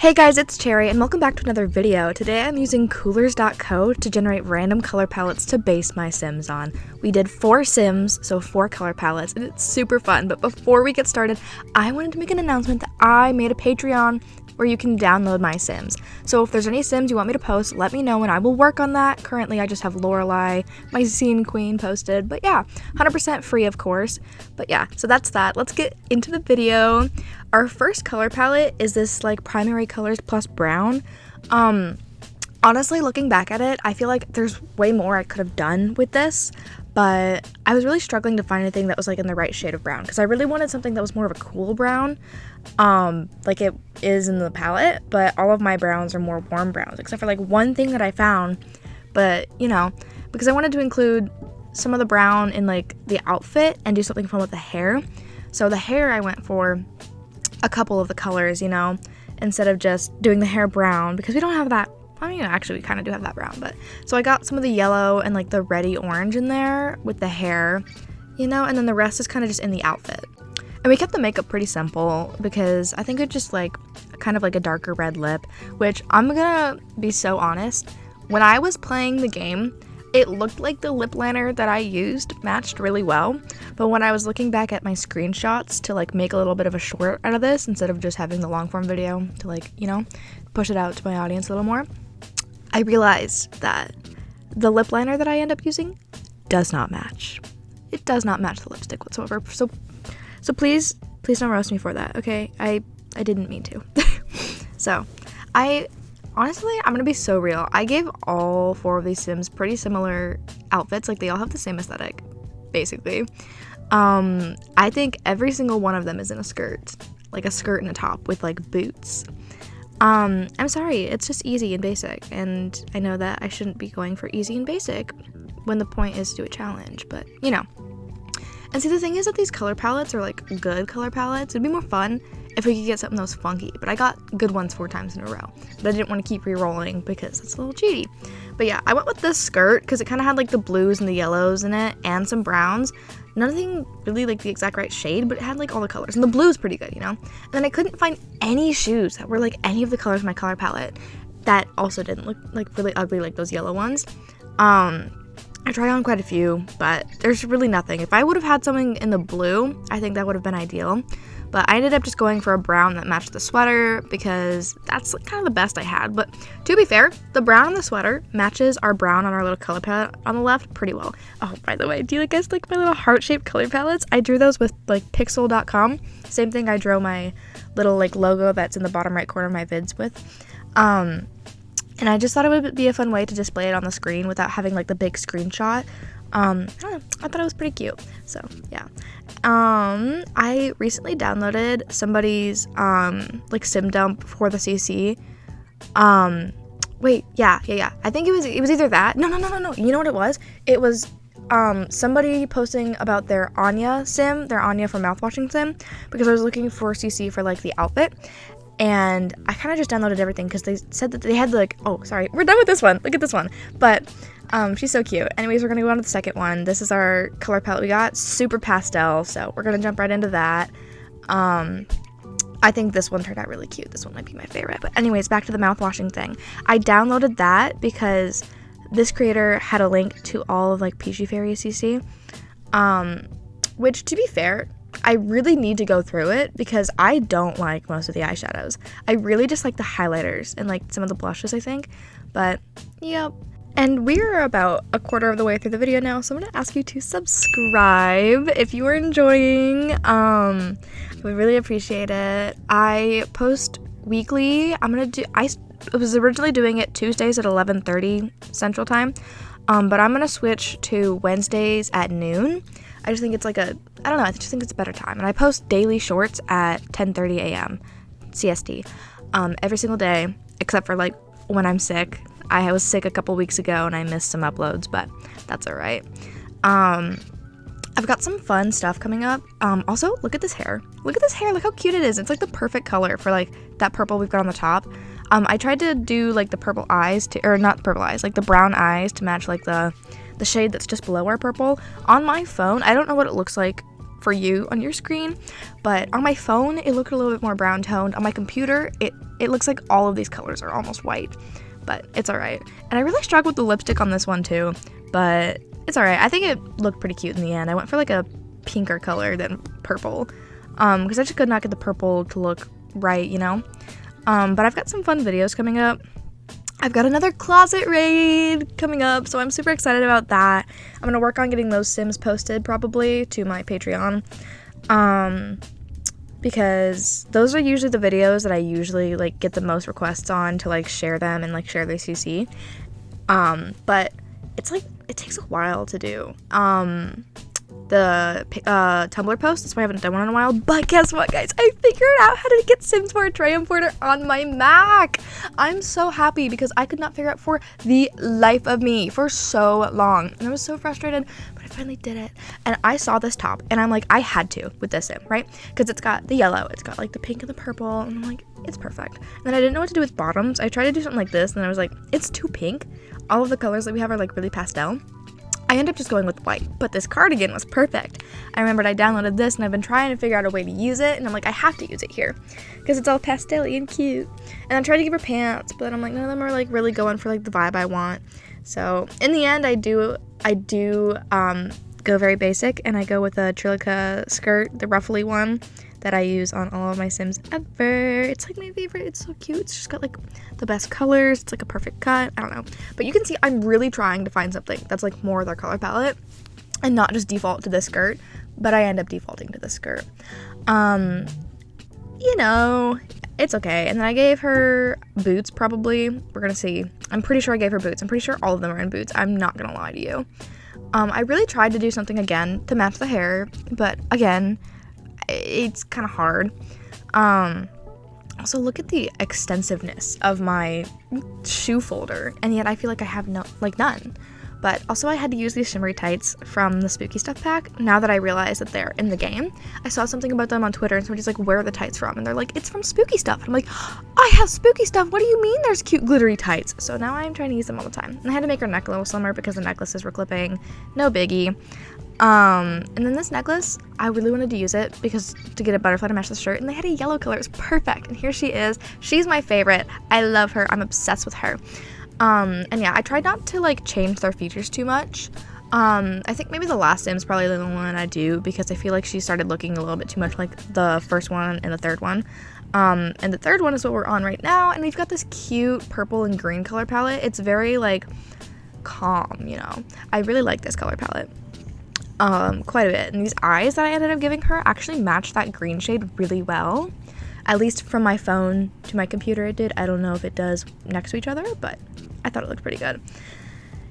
Hey guys, it's Cherry and welcome back to another video. Today I'm using coolors.co to generate random color palettes to base my Sims on. We did 4 Sims, so 4 color palettes, and it's super fun. But before we get started, I wanted to make an announcement that I made a Patreon where you can download my Sims. So if there's any Sims you want me to post, let me know and I will work on that. Currently I just have Lorelai, my scene queen, posted. But yeah, 100% free of course. But yeah, so that's that. Let's get into the video. Our first color palette is this like primary colors plus brown. Honestly, looking back at it, I feel like there's way more I could have done with this, but I was really struggling to find anything that was like in the right shade of brown because I really wanted something that was more of a cool brown, like it is in the palette, but all of my browns are more warm browns, except for like one thing that I found, but you know, because I wanted to include some of the brown in like the outfit and do something fun with the hair. So the hair I went for a couple of the colors, you know, instead of just doing the hair brown because we don't have that. I mean, actually, we kind of do have that brown, but so I got some of the yellow and like the reddy orange in there with the hair, you know, and then the rest is kind of just in the outfit. And we kept the makeup pretty simple because I think it's just like kind of like a darker red lip, which I'm gonna be so honest. When I was playing the game, it looked like the lip liner that I used matched really well, but when I was looking back at my screenshots to like make a little bit of a short out of this instead of just having the long form video to like, you know, push it out to my audience a little more, I realized that the lip liner that I end up using does not match. It does not match the lipstick whatsoever. So please don't roast me for that, okay? I didn't mean to. So, honestly, I'm gonna be so real. I gave all 4 of these Sims pretty similar outfits. Like, they all have the same aesthetic, basically. I think every single one of them is in a skirt. Like, a skirt and a top with, like, boots. I'm sorry, it's just easy and basic, and I know that I shouldn't be going for easy and basic when the point is to do a challenge, but, you know. And see, the thing is that these color palettes are, like, good color palettes. It'd be more fun if we could get something that was funky, but I got good ones 4 times in a row, but I didn't want to keep re-rolling because it's a little cheaty. But yeah, I went with this skirt because it kind of had, like, the blues and the yellows in it, and some browns. Nothing really like the exact right shade, but it had like all the colors, and the blue is pretty good, you know. And then I couldn't find any shoes that were like any of the colors in my color palette that also didn't look like really ugly like those yellow ones. I tried on quite a few, but there's really nothing. If I would have had something in the blue, I think that would have been ideal. But I ended up just going for a brown that matched the sweater because that's kind of the best I had. But to be fair, the brown on the sweater matches our brown on our little color palette on the left pretty well. Oh, by the way, do you guys like my little heart-shaped color palettes? I drew those with like pixel.com. Same thing I drew my little like logo that's in the bottom right corner of my vids with. And I just thought it would be a fun way to display it on the screen without having like the big screenshot. I don't know, I thought it was pretty cute. So yeah. I recently downloaded somebody's like sim dump for the CC. Wait, yeah. I think it was either that. No. You know what it was? It was somebody posting about their Anya sim, their Anya from Mouthwashing sim, because I was looking for CC for like the outfit. And I kind of just downloaded everything because they said that they had like, oh, sorry, we're done with this one. Look at this one. But she's so cute. Anyways, we're going to go on to the second one. This is our color palette we got. Super pastel. So we're going to jump right into that. I think this one turned out really cute. This one might be my favorite. But anyways, back to the mouthwashing thing. I downloaded that because this creator had a link to all of like Peachy Fairy CC. Which, to be fair, I really need to go through it because I don't like most of the eyeshadows. I really just like the highlighters and like some of the blushes, I think. But, yep. And we're about a quarter of the way through the video now, so I'm going to ask you to subscribe if you are enjoying. We really appreciate it. I post weekly. I was originally doing it Tuesdays at 11:30 Central Time, but I'm going to switch to Wednesdays at noon. I just think it's like I just think it's a better time. And I post daily shorts at 10:30 a.m. CST every single day, except for like when I'm sick. I was sick a couple weeks ago and I missed some uploads, but that's all right. I've got some fun stuff coming up. Also, look at this hair. Look at this hair. Look how cute it is. It's like the perfect color for like that purple we've got on the top. I tried to do like the purple eyes or not purple eyes, like the brown eyes to match like the shade that's just below our purple. On my phone, I don't know what it looks like for you on your screen, but on my phone, it looked a little bit more brown toned. On my computer, it it looks like all of these colors are almost white, but it's alright. And I really struggled with the lipstick on this one too, but it's alright. I think it looked pretty cute in the end. I went for like a pinker color than purple, because I just could not get the purple to look right, you know? But I've got some fun videos coming up. I've got another closet raid coming up, so I'm super excited about that. I'm going to work on getting those Sims posted probably to my Patreon, because those are usually the videos that I usually like get the most requests on to like share them and like share the CC. But it's like, it takes a while to do. The Tumblr post, that's why I haven't done one in a while, but guess what, guys? I figured out how to get Sims 4 Tray Importer on my Mac. I'm so happy because I could not figure out for the life of me for so long, and I was so frustrated, but I finally did it. And I saw this top, and I'm like, I had to with this Sim, right? Because it's got the yellow, it's got like the pink and the purple, and I'm like, it's perfect. And then I didn't know what to do with bottoms. I tried to do something like this, and I was like, it's too pink. All of the colors that we have are like really pastel. I ended up just going with white, but this cardigan was perfect. I remembered I downloaded this, and I've been trying to figure out a way to use it, and I'm like, I have to use it here because it's all pastel-y and cute. And I tried to give her pants, but I'm like, none of them are like really going for like the vibe I want. So in the end, I do go very basic, and I go with a Trillica skirt, the ruffly one that I use on all of my Sims ever. It's like my favorite. It's so cute. It's just got like the best colors. It's like a perfect cut. I don't know. But you can see I'm really trying to find something that's like more their color palette and not just default to this skirt, but I end up defaulting to this skirt. You know, it's okay. And then I gave her boots probably. We're gonna see. I'm pretty sure I gave her boots. I'm pretty sure all of them are in boots. I'm not gonna lie to you. I really tried to do something again to match the hair, but again, it's kind of hard. Also, look at the extensiveness of my shoe folder, and yet I feel like I have none. But also, I had to use these shimmery tights from the Spooky Stuff pack. Now that I realize that they're in the game, I saw something about them on Twitter, and somebody's like, where are the tights from? And they're like, it's from Spooky Stuff. And I'm like, I have Spooky Stuff. What do you mean there's cute glittery tights? So now I'm trying to use them all the time. And I had to make her neck a little slimmer because the necklaces were clipping. No biggie. And then this necklace, I really wanted to use it because to get a butterfly to match the shirt, and they had a yellow color. It was perfect. And here she is. She's my favorite. I love her. I'm obsessed with her. And yeah, I tried not to like change their features too much. I think maybe the last Sim's probably the one I do because I feel like she started looking a little bit too much like the first one and the third one. And the third one is what we're on right now, and we've got this cute purple and green color palette. It's very like calm, you know. I really like this color palette. Quite a bit. And these eyes that I ended up giving her actually match that green shade really well. At least from my phone to my computer it did. I don't know if it does next to each other, but I thought it looked pretty good.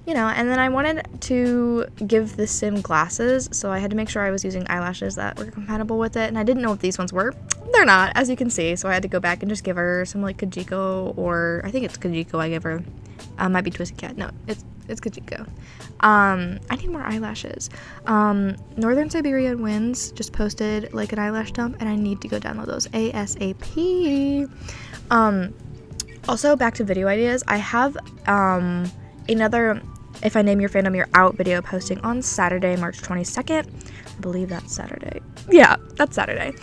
You know, and then I wanted to give this Sim glasses, so I had to make sure I was using eyelashes that were compatible with it, and I didn't know if these ones were. They're not, as you can see, so I had to go back and just give her some like Kajiko, or I think it's Kajiko I give her. Might be Twisted Cat. No, it's Kajiko. I need more eyelashes. Northern Siberian Winds just posted like an eyelash dump, and I need to go download those ASAP. Also, back to video ideas. I have another If I Name Your Fandom You're Out video posting on Saturday, March 22nd. I believe that's Saturday. Yeah, that's Saturday.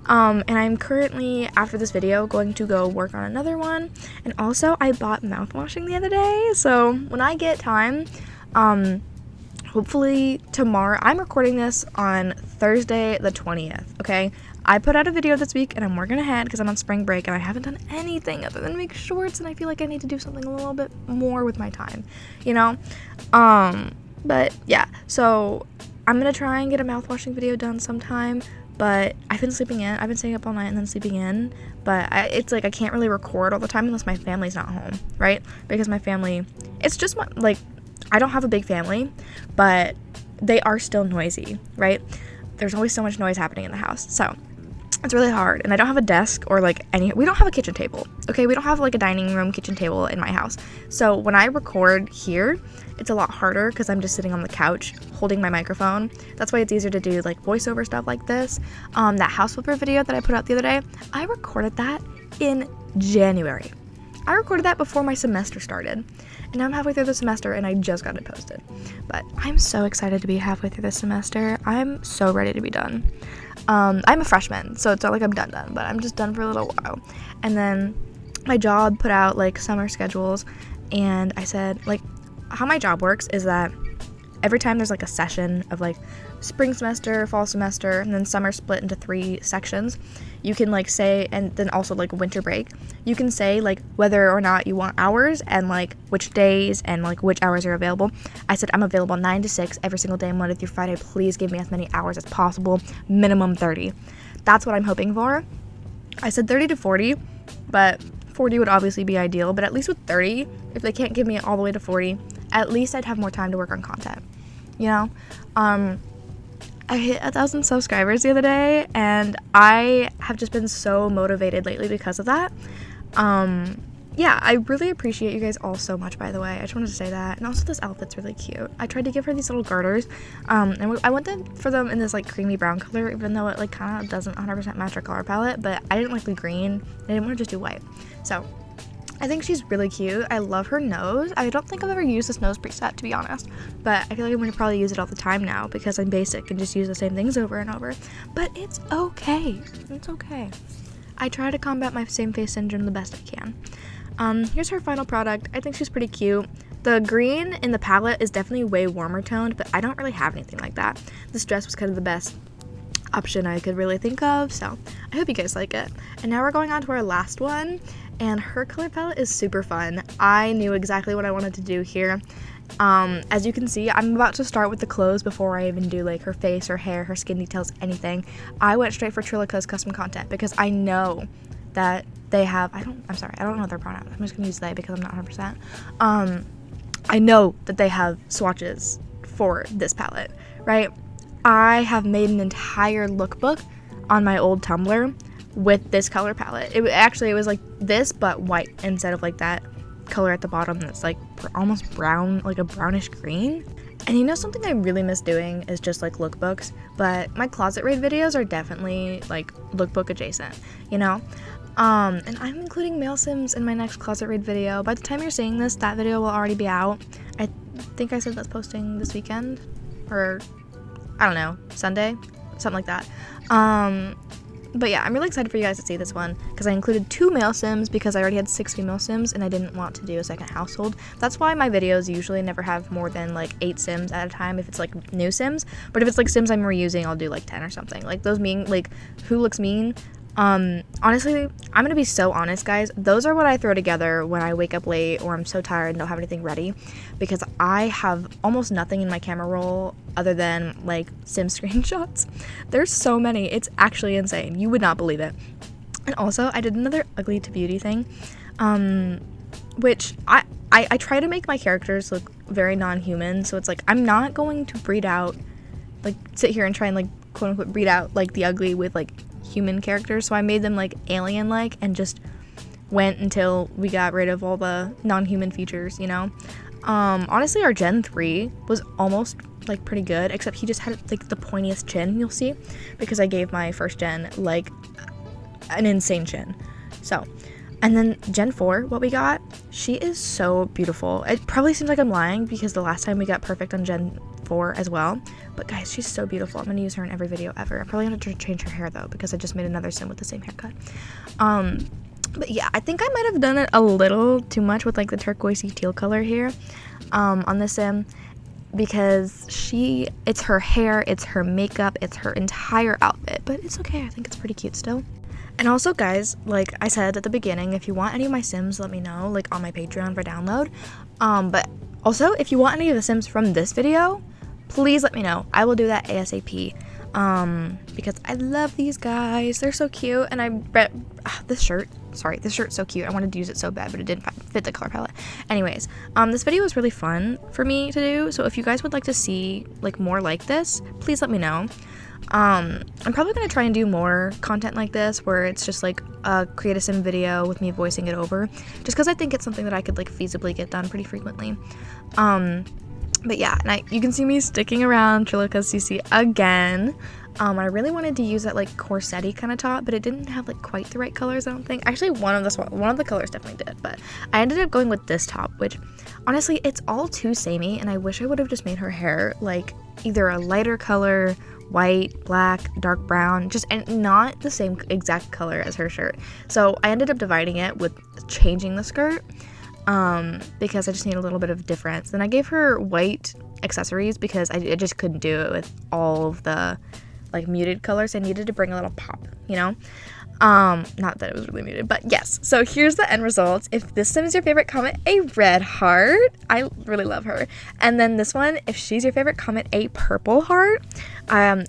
And I'm currently, after this video, going to go work on another one. And also, I bought mouthwashing the other day. So when I get time, hopefully tomorrow, I'm recording this on Thursday the 20th, okay? I put out a video this week, and I'm working ahead because I'm on spring break, and I haven't done anything other than make shorts, and I feel like I need to do something a little bit more with my time, you know? But yeah, so I'm gonna try and get a mouthwashing video done sometime, but I've been sleeping in. I've been staying up all night and then sleeping in, but it's like I can't really record all the time unless my family's not home, right? Because my family, it's just like, I don't have a big family, but they are still noisy, right? There's always so much noise happening in the house, so it's really hard. And I don't have a desk or like we don't have a kitchen table, okay? We don't have like a dining room kitchen table in my house. So when I record here, it's a lot harder because I'm just sitting on the couch holding my microphone. That's why it's easier to do like voiceover stuff like this. That house flipper video that I put out the other day, I recorded that in January. I recorded that before my semester started. And now I'm halfway through the semester and I just got it posted. But I'm so excited to be halfway through this semester. I'm so ready to be done. I'm a freshman, so it's not like I'm done, but I'm just done for a little while. And then my job put out like summer schedules, and I said, like, how my job works is that every time there's like a session of like spring semester, fall semester, and then summer split into 3 sections, you can like say, and then also like winter break, you can say like whether or not you want hours and like which days and like which hours are available. I said I'm available 9 to 6 every single day, Monday through Friday. Please give me as many hours as possible, minimum 30. That's what I'm hoping for. I said 30 to 40, but 40 would obviously be ideal, but at least with 30, if they can't give me all the way to 40, at least I'd have more time to work on content, you know? I hit 1,000 subscribers the other day, and I have just been so motivated lately because of that. Yeah, I really appreciate you guys all so much, by the way. I just wanted to say that. And also, this outfit's really cute. I tried to give her these little garters, and I went for them in this like creamy brown color, even though it like kind of doesn't 100% match our color palette, but I didn't like the green. I didn't want to just do white. So I think she's really cute. I love her nose. I don't think I've ever used this nose preset, to be honest, but I feel like I'm going to probably use it all the time now because I'm basic and just use the same things over and over. But it's okay. It's okay. I try to combat my same face syndrome the best I can. Here's her final product. I think she's pretty cute. The green in the palette is definitely way warmer toned, but I don't really have anything like that. This dress was kind of the best option I could really think of, so I hope you guys like it. And now we're going on to our last one, and her color palette is super fun. I knew exactly what I wanted to do here. As you can see, I'm about to start with the clothes before I even do like her face, her hair, her skin details, anything. I went straight for chxrryrxd custom content because I know that they have, I don't know their pronouns. I'm just gonna use they because I'm not 100%. I know that they have swatches for this palette, right? I have made an entire lookbook on my old Tumblr with this color palette. It was like this, but white instead of like that color at the bottom that's like almost brown, like a brownish green. And you know, something I really miss doing is just like lookbooks, but my closet raid videos are definitely like lookbook adjacent, you know? And I'm including mail sims in my next closet raid video. By the time you're seeing this, that video will already be out. I think I said that's posting this weekend, or I don't know, Sunday, something like that. But yeah, I'm really excited for you guys to see this one because I included 2 male sims because I already had 6 female sims and I didn't want to do a second household. That's why my videos usually never have more than like 8 sims at a time if it's like new sims. But if it's like sims I'm reusing, I'll do like 10 or something. Like those mean, like who looks mean? Honestly, I'm gonna be so honest, guys. Those are what I throw together when I wake up late or I'm so tired and don't have anything ready because I have almost nothing in my camera roll other than like sim screenshots. There's so many. It's actually insane. You would not believe it. And also, I did another ugly to beauty thing, which I try to make my characters look very non-human. So it's like I'm not going to breed out, like sit here and try and like quote unquote breed out like the ugly with like human characters, so I made them like alien-like and just went until we got rid of all the non-human features, you know. Honestly, our Gen 3 was almost like pretty good, except he just had like the pointiest chin, you'll see, because I gave my first gen like an insane chin. So, and then Gen 4, what we got, she is so beautiful. It probably seems like I'm lying because the last time we got perfect on Gen 4 as well, but guys, she's so beautiful. I'm gonna use her in every video ever. I'm probably gonna change her hair though because I just made another sim with the same haircut. But yeah, I think I might have done it a little too much with like the turquoisey teal color here on this sim because it's her hair, it's her makeup, it's her entire outfit, but it's okay. I think it's pretty cute still. And also, guys, like I said at the beginning, if you want any of my sims, let me know, like on my Patreon for download. But also, if you want any of the sims from this video, please let me know. I will do that ASAP. Because I love these guys. They're so cute. And this shirt's so cute. I wanted to use it so bad, but it didn't fit the color palette. Anyways, this video was really fun for me to do. So if you guys would like to see like more like this, please let me know. I'm probably going to try and do more content like this where it's just like a create a sim video with me voicing it over, just because I think it's something that I could like feasibly get done pretty frequently. But yeah, and you can see me sticking around chxrryrxd CC again. I really wanted to use that like corset-y kind of top, but it didn't have like quite the right colors, I don't think. Actually, one of the colors definitely did, but I ended up going with this top, which honestly, it's all too samey, and I wish I would have just made her hair like either a lighter color white, black, dark brown, just and not the same exact color as her shirt. So I ended up dividing it with changing the skirt because I just need a little bit of difference. Then I gave her white accessories because I just couldn't do it with all of the like muted colors. I needed to bring a little pop, you know? Not that it was really muted, but yes. So here's the end results. If this sim is your favorite, comment a red heart. I really love her. And then this one, if she's your favorite, comment a purple heart.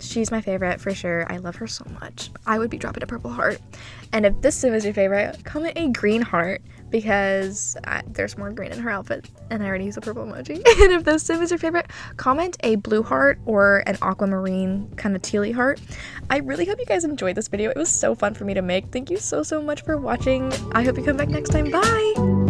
She's my favorite for sure. I love her so much. I would be dropping a purple heart. And if this sim is your favorite, comment a green heart because there's more green in her outfit and I already use a purple emoji. And if this sim is your favorite, comment a blue heart or an aquamarine kind of tealy heart. I really hope you guys enjoyed this video. It was so fun for me to make. Thank you so much for watching. I hope you come back next time. Bye!